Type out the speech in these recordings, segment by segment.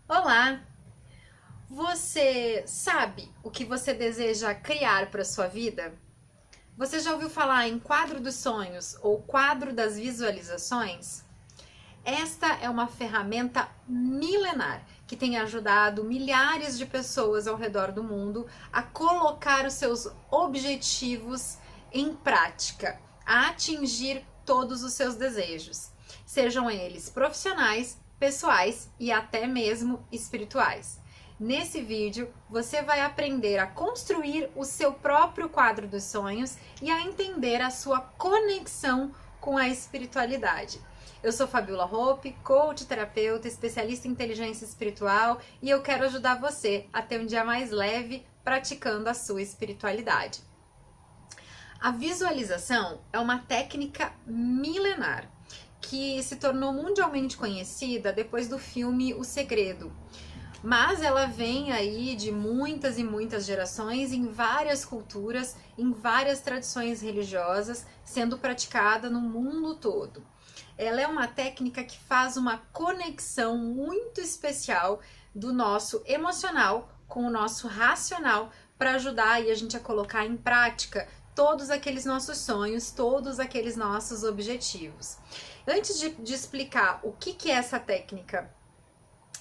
Olá! Você sabe o que você deseja criar para sua vida? Você já ouviu falar em quadro dos sonhos ou quadro das visualizações? Esta é uma ferramenta milenar que tem ajudado milhares de pessoas ao redor do mundo a colocar os seus objetivos em prática, a atingir todos os seus desejos, sejam eles profissionais, pessoais e até mesmo espirituais. Nesse vídeo, você vai aprender a construir o seu próprio quadro dos sonhos e a entender a sua conexão com a espiritualidade. Eu sou Fabiola Hope, coach, terapeuta, especialista em inteligência espiritual e eu quero ajudar você a ter um dia mais leve praticando a sua espiritualidade. A visualização é uma técnica milenar que se tornou mundialmente conhecida depois do filme O Segredo. Mas ela vem aí de muitas e muitas gerações, em várias culturas, em várias tradições religiosas, sendo praticada no mundo todo. Ela é uma técnica que faz uma conexão muito especial do nosso emocional com o nosso racional para ajudar aí a gente a colocar em prática todos aqueles nossos sonhos, todos aqueles nossos objetivos. Antes de explicar o que é essa técnica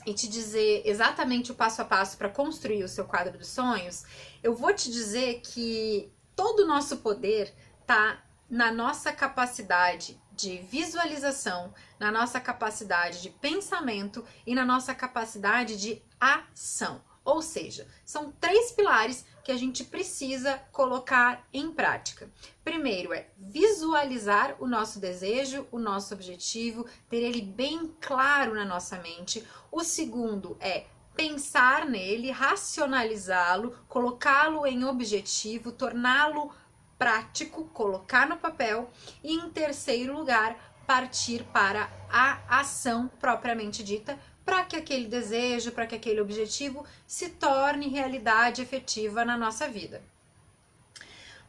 e te dizer exatamente o passo a passo para construir o seu quadro dos sonhos, eu vou te dizer que todo o nosso poder está na nossa capacidade de visualização, na nossa capacidade de pensamento e na nossa capacidade de ação. Ou seja, são três pilares que a gente precisa colocar em prática. Primeiro é visualizar o nosso desejo, o nosso objetivo, ter ele bem claro na nossa mente. O segundo é pensar nele, racionalizá-lo, colocá-lo em objetivo, torná-lo prático, colocar no papel. E em terceiro lugar, partir para a ação propriamente dita, para que aquele desejo, para que aquele objetivo se torne realidade efetiva na nossa vida.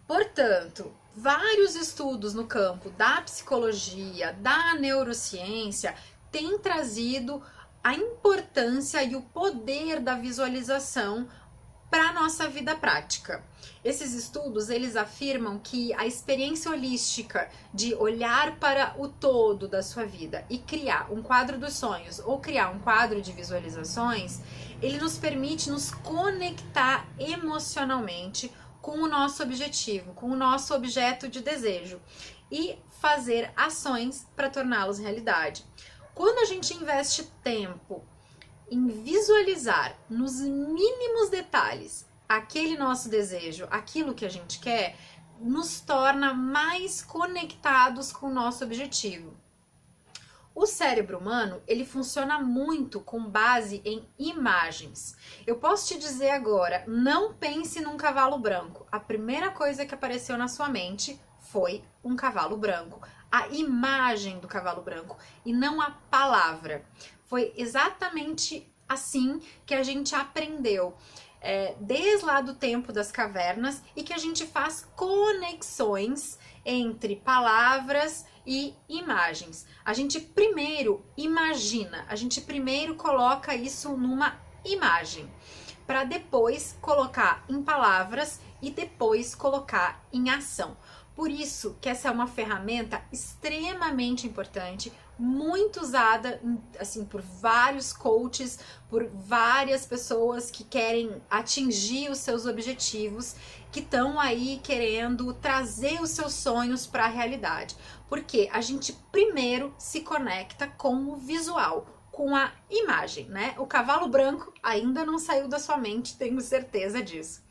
Portanto, vários estudos no campo da psicologia, da neurociência, têm trazido a importância e o poder da visualização para a nossa vida prática. Esses estudos, eles afirmam que a experiência holística de olhar para o todo da sua vida e criar um quadro dos sonhos ou criar um quadro de visualizações, ele nos permite nos conectar emocionalmente com o nosso objetivo, com o nosso objeto de desejo e fazer ações para torná-los realidade. Quando a gente investe tempo em visualizar nos mínimos detalhes aquele nosso desejo, aquilo que a gente quer, nos torna mais conectados com o nosso objetivo. O cérebro humano, ele funciona muito com base em imagens. Eu posso te dizer agora, não pense num cavalo branco. A primeira coisa que apareceu na sua mente foi um cavalo branco. A imagem do cavalo branco e não a palavra. Foi exatamente assim que a gente aprendeu desde lá do tempo das cavernas e que a gente faz conexões entre palavras e imagens. A gente primeiro imagina, a gente primeiro coloca isso numa imagem, para depois colocar em palavras e depois colocar em ação. Por isso que essa é uma ferramenta extremamente importante, muito usada assim por vários coaches, por várias pessoas que querem atingir os seus objetivos, que estão aí querendo trazer os seus sonhos para a realidade. Porque a gente primeiro se conecta com o visual, com a imagem, né? O cavalo branco ainda não saiu da sua mente, tenho certeza disso.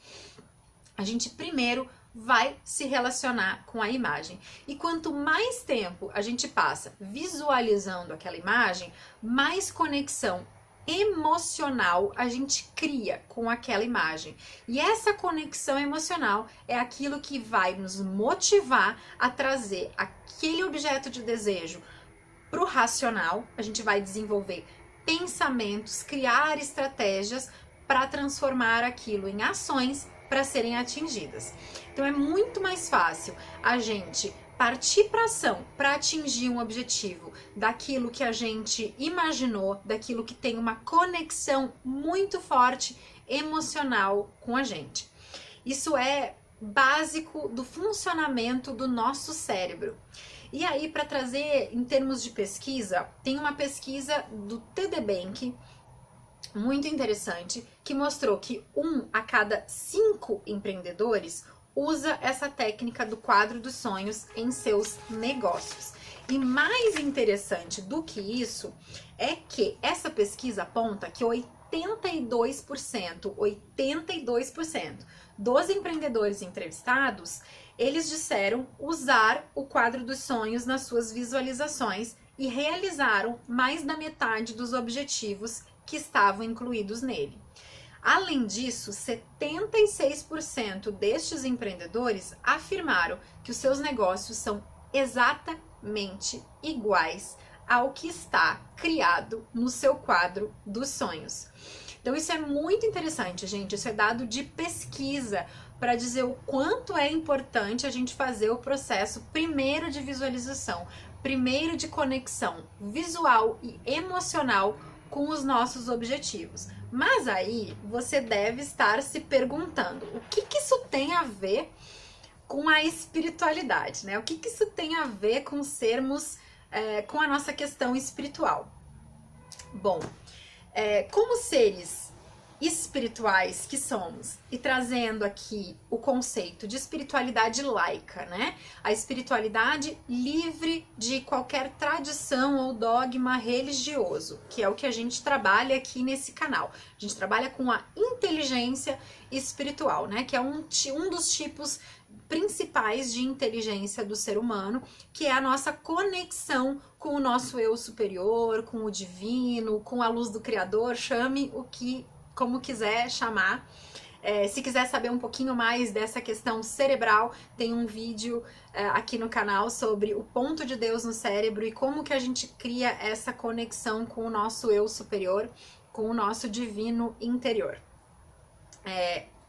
A gente primeiro vai se relacionar com a imagem. E quanto mais tempo a gente passa visualizando aquela imagem, mais conexão emocional a gente cria com aquela imagem. E essa conexão emocional é aquilo que vai nos motivar a trazer aquele objeto de desejo para o racional. A gente vai desenvolver pensamentos, criar estratégias para transformar aquilo em ações para serem atingidas. Então é muito mais fácil a gente partir para ação, para atingir um objetivo, daquilo que a gente imaginou, daquilo que tem uma conexão muito forte emocional com a gente. Isso é básico do funcionamento do nosso cérebro. E aí, para trazer em termos de pesquisa, tem uma pesquisa do TD Bank muito interessante que mostrou que 1 a cada 5 empreendedores usa essa técnica do quadro dos sonhos em seus negócios. E mais interessante do que isso é que essa pesquisa aponta que 82% dos empreendedores entrevistados, eles disseram usar o quadro dos sonhos nas suas visualizações e realizaram mais da metade dos objetivos que estavam incluídos nele. Além disso, 76% destes empreendedores afirmaram que os seus negócios são exatamente iguais ao que está criado no seu quadro dos sonhos. Então isso é muito interessante, gente. Isso é dado de pesquisa para dizer o quanto é importante a gente fazer o processo primeiro de visualização, primeiro de conexão visual e emocional com os nossos objetivos. Mas aí você deve estar se perguntando o que isso tem a ver com a espiritualidade, né? O que isso tem a ver com sermos, com a nossa questão espiritual? Bom, como seres espirituais que somos, e trazendo aqui o conceito de espiritualidade laica, né? A espiritualidade livre de qualquer tradição ou dogma religioso, que é o que a gente trabalha aqui nesse canal. A gente trabalha com a inteligência espiritual, né? Que é um dos tipos principais de inteligência do ser humano, que é a nossa conexão com o nosso eu superior, com o divino, com a luz do Criador, chame como quiser chamar. Se quiser saber um pouquinho mais dessa questão cerebral, tem um vídeo aqui no canal sobre o ponto de Deus no cérebro e como que a gente cria essa conexão com o nosso eu superior, com o nosso divino interior.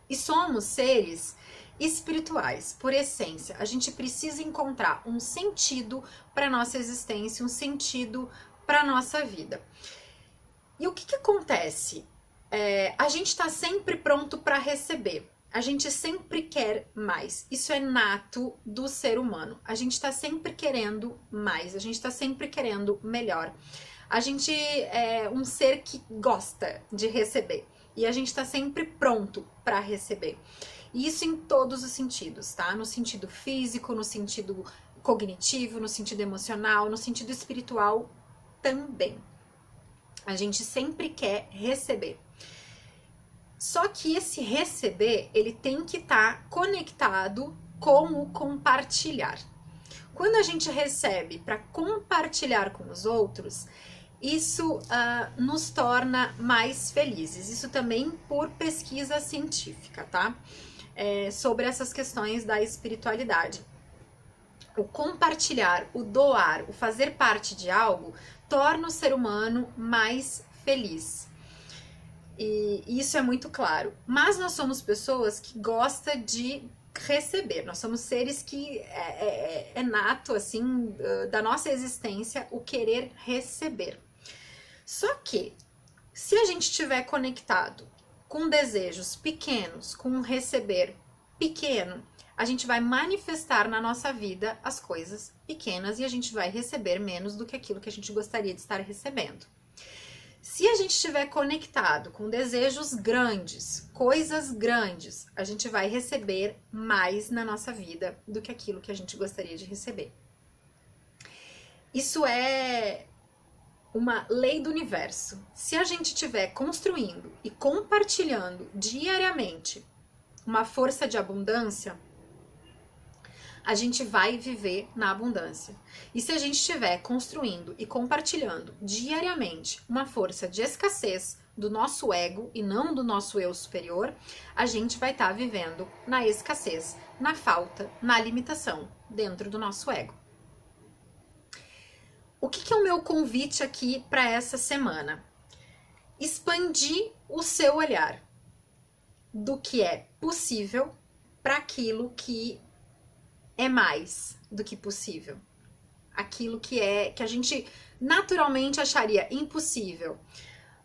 E somos seres espirituais, por essência. A gente precisa encontrar um sentido para nossa existência, um sentido para nossa vida. E o que acontece? A gente está sempre pronto para receber. A gente sempre quer mais. Isso é nato do ser humano. A gente está sempre querendo mais. A gente está sempre querendo melhor. A gente é um ser que gosta de receber. E a gente está sempre pronto para receber. E isso em todos os sentidos, tá? No sentido físico, no sentido cognitivo, no sentido emocional, no sentido espiritual também. A gente sempre quer receber. Só que esse receber, ele tem que estar conectado com o compartilhar. Quando a gente recebe para compartilhar com os outros, isso nos torna mais felizes. Isso também por pesquisa científica, tá? Sobre essas questões da espiritualidade. O compartilhar, o doar, o fazer parte de algo, torna o ser humano mais feliz. E isso é muito claro. Mas nós somos pessoas que gostam de receber. Nós somos seres que é nato, assim, da nossa existência, o querer receber. Só que, se a gente estiver conectado com desejos pequenos, com um receber pequeno, a gente vai manifestar na nossa vida as coisas pequenas e a gente vai receber menos do que aquilo que a gente gostaria de estar recebendo. Se a gente estiver conectado com desejos grandes, coisas grandes, a gente vai receber mais na nossa vida do que aquilo que a gente gostaria de receber. Isso é uma lei do universo. Se a gente estiver construindo e compartilhando diariamente uma força de abundância, a gente vai viver na abundância. E se a gente estiver construindo e compartilhando diariamente uma força de escassez do nosso ego e não do nosso eu superior, a gente vai estar vivendo na escassez, na falta, na limitação dentro do nosso ego. O que é o meu convite aqui para essa semana? Expandir o seu olhar do que é possível para aquilo que é mais do que possível. Aquilo que a gente naturalmente acharia impossível.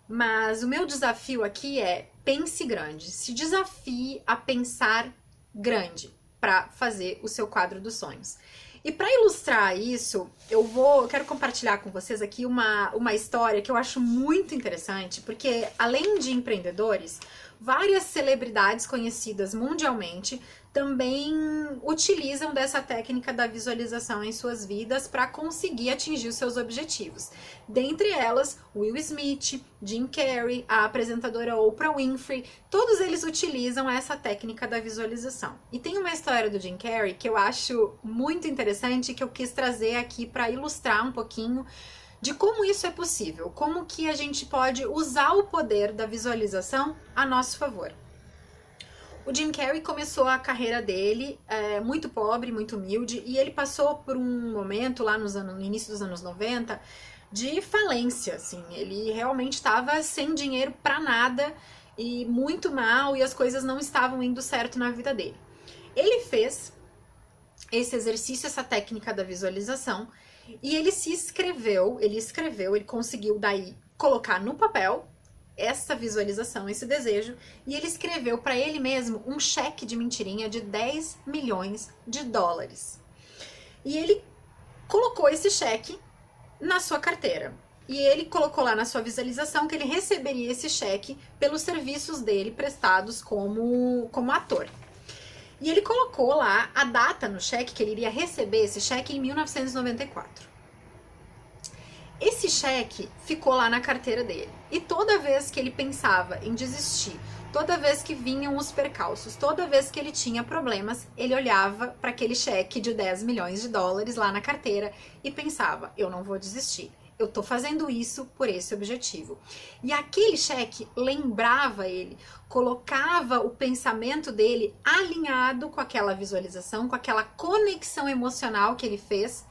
Mas o meu desafio aqui é pense grande. Se desafie a pensar grande para fazer o seu quadro dos sonhos. E para ilustrar isso, eu quero compartilhar com vocês aqui uma história que eu acho muito interessante, porque além de empreendedores, várias celebridades conhecidas mundialmente também utilizam dessa técnica da visualização em suas vidas para conseguir atingir os seus objetivos. Dentre elas, Will Smith, Jim Carrey, a apresentadora Oprah Winfrey, todos eles utilizam essa técnica da visualização. E tem uma história do Jim Carrey que eu acho muito interessante, que eu quis trazer aqui para ilustrar um pouquinho de como isso é possível, como que a gente pode usar o poder da visualização a nosso favor. O Jim Carrey começou a carreira dele muito pobre, muito humilde, e ele passou por um momento lá no início dos anos 90 de falência, assim. Ele realmente estava sem dinheiro para nada e muito mal, e as coisas não estavam indo certo na vida dele. Ele fez esse exercício, essa técnica da visualização, e ele ele conseguiu daí colocar no papel essa visualização, esse desejo, e ele escreveu para ele mesmo um cheque de mentirinha de 10 milhões de dólares. E ele colocou esse cheque na sua carteira. E ele colocou lá na sua visualização que ele receberia esse cheque pelos serviços dele prestados como ator. E ele colocou lá a data no cheque, que ele iria receber esse cheque em 1994. Esse cheque ficou lá na carteira dele. E toda vez que ele pensava em desistir, toda vez que vinham os percalços, toda vez que ele tinha problemas, ele olhava para aquele cheque de 10 milhões de dólares lá na carteira e pensava, eu não vou desistir. Eu tô fazendo isso por esse objetivo. E aquele cheque lembrava ele, colocava o pensamento dele alinhado com aquela visualização, com aquela conexão emocional que ele fez.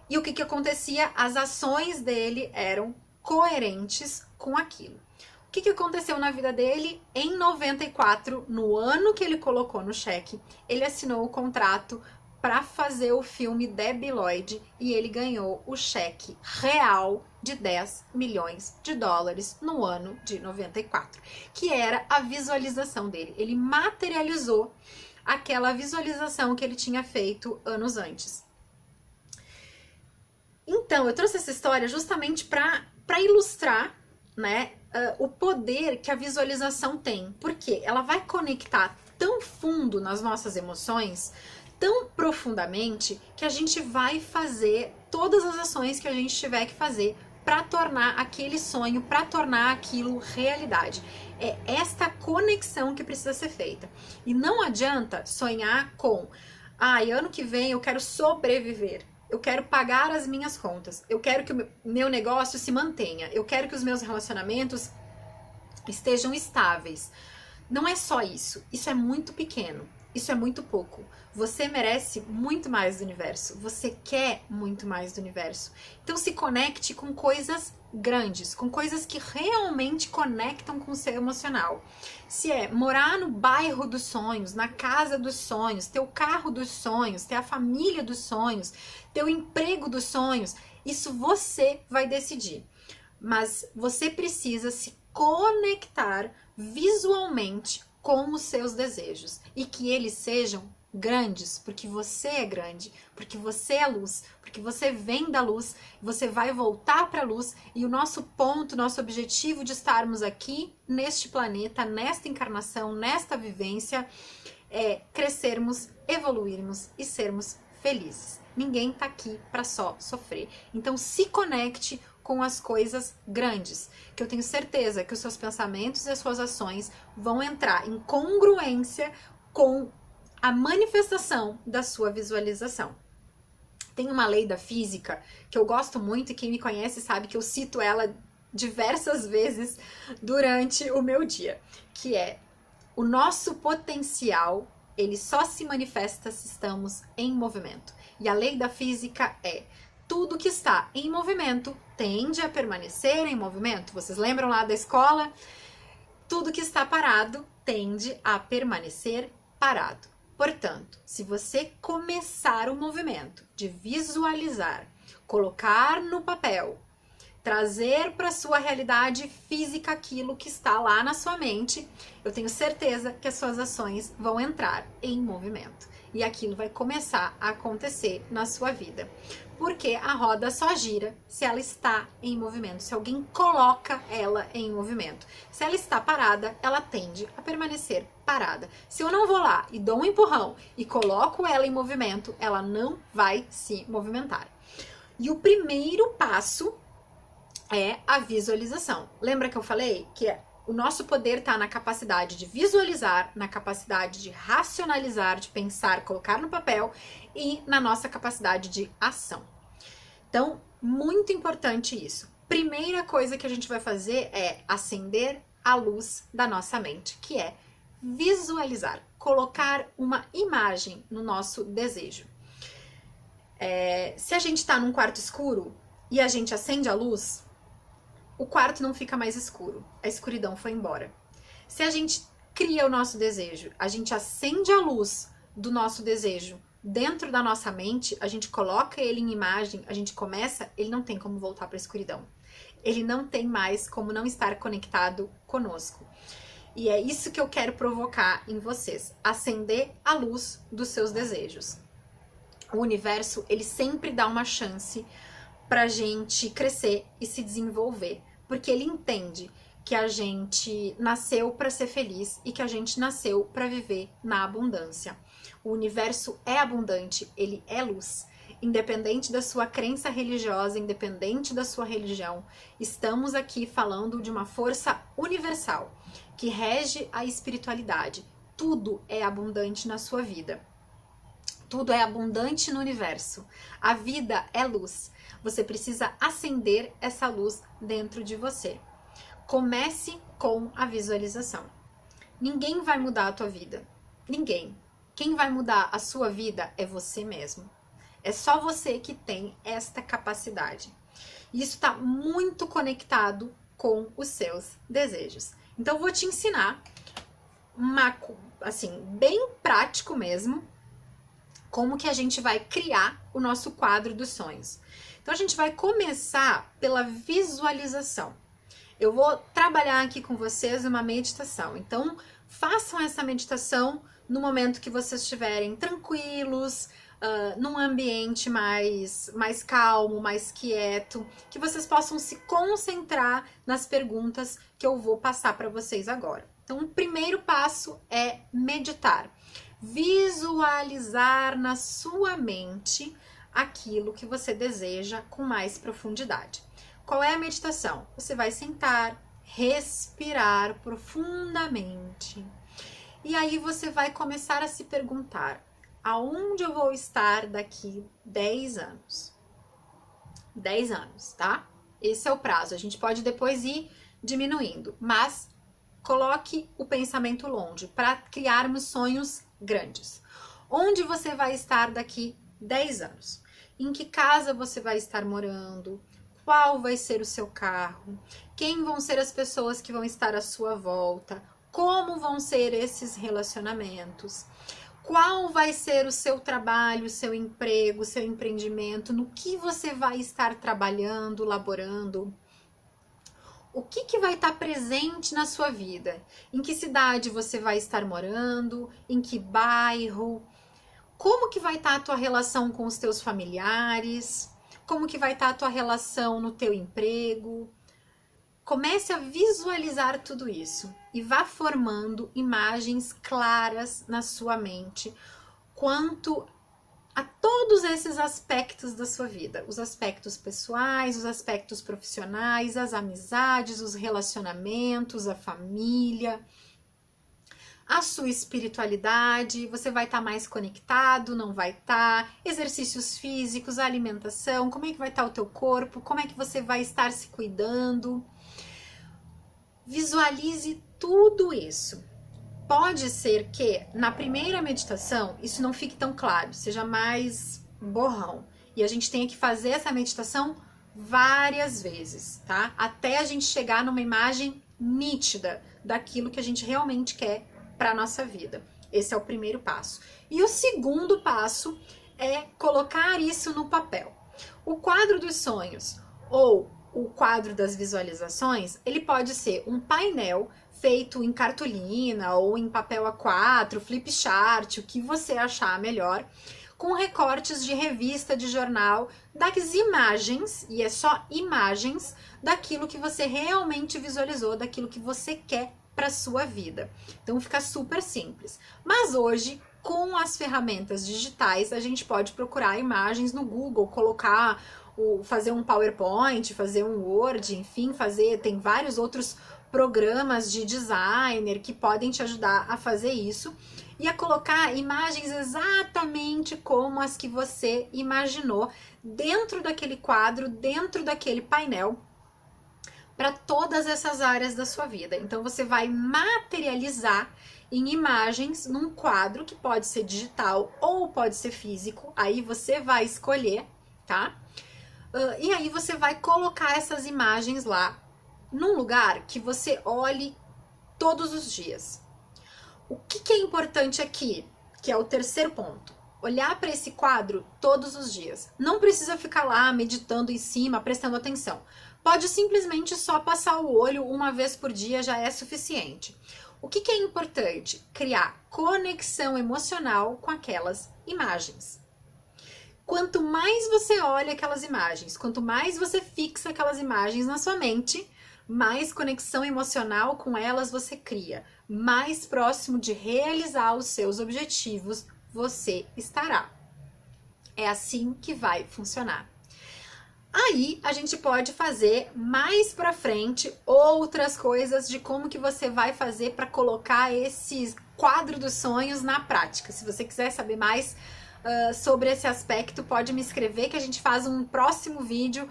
E o que acontecia? As ações dele eram coerentes com aquilo. O que aconteceu na vida dele? Em 94, no ano que ele colocou no cheque, ele assinou o contrato para fazer o filme Debi Lloyd e ele ganhou o cheque real de 10 milhões de dólares no ano de 94, que era a visualização dele. Ele materializou aquela visualização que ele tinha feito anos antes. Então, eu trouxe essa história justamente para ilustrar, né, o poder que a visualização tem, porque ela vai conectar tão fundo nas nossas emoções, tão profundamente, que a gente vai fazer todas as ações que a gente tiver que fazer para tornar aquele sonho, para tornar aquilo realidade. É esta conexão que precisa ser feita. E não adianta sonhar com, ano que vem eu quero sobreviver. Eu quero pagar as minhas contas, eu quero que o meu negócio se mantenha, eu quero que os meus relacionamentos estejam estáveis. Não é só isso, isso é muito pequeno, isso é muito pouco. Você merece muito mais do universo, você quer muito mais do universo. Então se conecte com coisas grandes, com coisas que realmente conectam com o seu emocional. Se é morar no bairro dos sonhos, na casa dos sonhos, ter o carro dos sonhos, ter a família dos sonhos, ter o emprego dos sonhos, isso você vai decidir. Mas você precisa se conectar visualmente com os seus desejos e que eles sejam grandes, porque você é grande, porque você é luz, porque você vem da luz, você vai voltar para a luz, e o nosso ponto, nosso objetivo de estarmos aqui neste planeta, nesta encarnação, nesta vivência, é crescermos, evoluirmos e sermos felizes. Ninguém tá aqui para só sofrer. Então se conecte com as coisas grandes, que eu tenho certeza que os seus pensamentos e as suas ações vão entrar em congruência com a manifestação da sua visualização. Tem uma lei da física que eu gosto muito e quem me conhece sabe que eu cito ela diversas vezes durante o meu dia, que é o nosso potencial, ele só se manifesta se estamos em movimento. E a lei da física é: tudo que está em movimento tende a permanecer em movimento. Vocês lembram lá da escola? Tudo que está parado tende a permanecer parado. Portanto, se você começar o movimento de visualizar, colocar no papel, trazer para sua realidade física aquilo que está lá na sua mente, eu tenho certeza que as suas ações vão entrar em movimento. E aquilo vai começar a acontecer na sua vida. Porque a roda só gira se ela está em movimento, se alguém coloca ela em movimento. Se ela está parada, ela tende a permanecer parada. Se eu não vou lá e dou um empurrão e coloco ela em movimento, ela não vai se movimentar. E o primeiro passo é a visualização. Lembra que eu falei que o nosso poder está na capacidade de visualizar, na capacidade de racionalizar, de pensar, colocar no papel e na nossa capacidade de ação. Então, muito importante isso. Primeira coisa que a gente vai fazer é acender a luz da nossa mente, que é visualizar, colocar uma imagem no nosso desejo. Se a gente está num quarto escuro e a gente acende a luz, o quarto não fica mais escuro, a escuridão foi embora. Se a gente cria o nosso desejo, a gente acende a luz do nosso desejo dentro da nossa mente, a gente coloca ele em imagem, a gente começa, ele não tem como voltar para a escuridão. Ele não tem mais como não estar conectado conosco. E é isso que eu quero provocar em vocês, acender a luz dos seus desejos. O universo, ele sempre dá uma chance pra gente crescer e se desenvolver, porque ele entende que a gente nasceu para ser feliz e que a gente nasceu para viver na abundância. O universo é abundante, ele é luz. Independente da sua crença religiosa, independente da sua religião, estamos aqui falando de uma força universal que rege a espiritualidade. Tudo é abundante na sua vida. Tudo é abundante no universo. A vida é luz. Você precisa acender essa luz dentro de você. Comece com a visualização. Ninguém vai mudar a tua vida. Ninguém. Quem vai mudar a sua vida é você mesmo. É só você que tem esta capacidade. Isso está muito conectado com os seus desejos. Então, eu vou te ensinar bem prático mesmo, como que a gente vai criar o nosso quadro dos sonhos. Então, a gente vai começar pela visualização. Eu vou trabalhar aqui com vocês uma meditação. Então, façam essa meditação no momento que vocês estiverem tranquilos, num ambiente mais calmo, mais quieto, que vocês possam se concentrar nas perguntas que eu vou passar para vocês agora. Então, o primeiro passo é meditar. Visualizar na sua mente aquilo que você deseja com mais profundidade. Qual é a meditação? Você vai sentar, respirar profundamente. E aí você vai começar a se perguntar: aonde eu vou estar daqui 10 anos? 10 anos, tá? Esse é o prazo. A gente pode depois ir diminuindo, mas coloque o pensamento longe para criarmos sonhos grandes. Onde você vai estar daqui 10 anos? Em que casa você vai estar morando? Qual vai ser o seu carro? Quem vão ser as pessoas que vão estar à sua volta? Como vão ser esses relacionamentos? Qual vai ser o seu trabalho, o seu emprego, o seu empreendimento? No que você vai estar trabalhando, laborando? O que vai estar presente na sua vida? Em que cidade você vai estar morando? Em que bairro? Como que vai estar a tua relação com os teus familiares? Como que vai estar a tua relação no teu emprego? Comece a visualizar tudo isso e vá formando imagens claras na sua mente quanto a todos esses aspectos da sua vida, os aspectos pessoais, os aspectos profissionais, as amizades, os relacionamentos, a família, a sua espiritualidade. Você vai estar mais conectado, não vai estar, exercícios físicos, a alimentação, como é que vai estar o teu corpo, como é que você vai estar se cuidando. Visualize tudo isso. Pode ser que na primeira meditação isso não fique tão claro, seja mais borrão. E a gente tenha que fazer essa meditação várias vezes, tá? Até a gente chegar numa imagem nítida daquilo que a gente realmente quer para a nossa vida. Esse é o primeiro passo. E o segundo passo é colocar isso no papel. O quadro dos sonhos ou o quadro das visualizações, ele pode ser um painel feito em cartolina ou em papel A4, flip chart, o que você achar melhor, com recortes de revista, de jornal, das imagens, e é só imagens, daquilo que você realmente visualizou, daquilo que você quer para sua vida. Então fica super simples. Mas hoje, com as ferramentas digitais, a gente pode procurar imagens no Google, colocar, fazer um PowerPoint, fazer um Word, enfim, tem vários outros programas de designer que podem te ajudar a fazer isso e a colocar imagens exatamente como as que você imaginou dentro daquele quadro, dentro daquele painel, para todas essas áreas da sua vida. Então você vai materializar em imagens num quadro que pode ser digital ou pode ser físico, aí você vai escolher, tá? E aí você vai colocar essas imagens lá num lugar que você olhe todos os dias. O que é importante aqui, que é o terceiro ponto? Olhar para esse quadro todos os dias. Não precisa ficar lá meditando em cima, prestando atenção. Pode simplesmente só passar o olho uma vez por dia, já é suficiente. O que é importante? Criar conexão emocional com aquelas imagens. Quanto mais você olha aquelas imagens, quanto mais você fixa aquelas imagens na sua mente, mais conexão emocional com elas você cria, mais próximo de realizar os seus objetivos você estará. É assim que vai funcionar. Aí a gente pode fazer mais pra frente outras coisas de como que você vai fazer para colocar esse quadro dos sonhos na prática. Se você quiser saber mais sobre esse aspecto, pode me escrever que a gente faz um próximo vídeo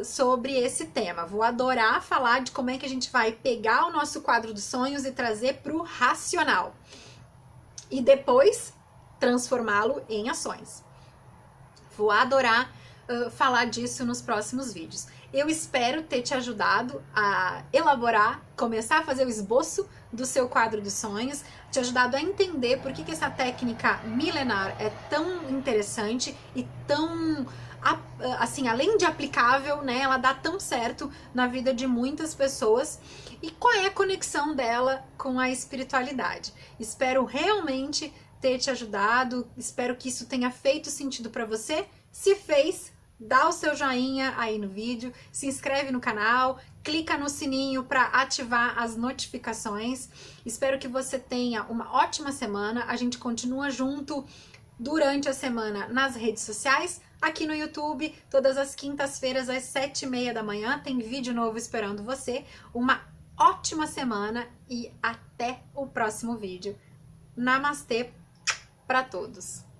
sobre esse tema. Vou adorar falar de como é que a gente vai pegar o nosso quadro dos sonhos e trazer para o racional. E depois transformá-lo em ações. Vou adorar falar disso nos próximos vídeos. Eu espero ter te ajudado a elaborar, começar a fazer o esboço do seu quadro dos sonhos, te ajudado a entender por que essa técnica milenar é tão interessante e tão, assim, além de aplicável, né, ela dá tão certo na vida de muitas pessoas e qual é a conexão dela com a espiritualidade. Espero realmente ter te ajudado, espero que isso tenha feito sentido para você. Se fez, dá o seu joinha aí no vídeo, se inscreve no canal, clica no sininho para ativar as notificações. Espero que você tenha uma ótima semana. A gente continua junto durante a semana nas redes sociais, aqui no YouTube, todas as quintas-feiras às 7h30 da manhã, tem vídeo novo esperando você. Uma ótima semana e até o próximo vídeo. Namastê para todos!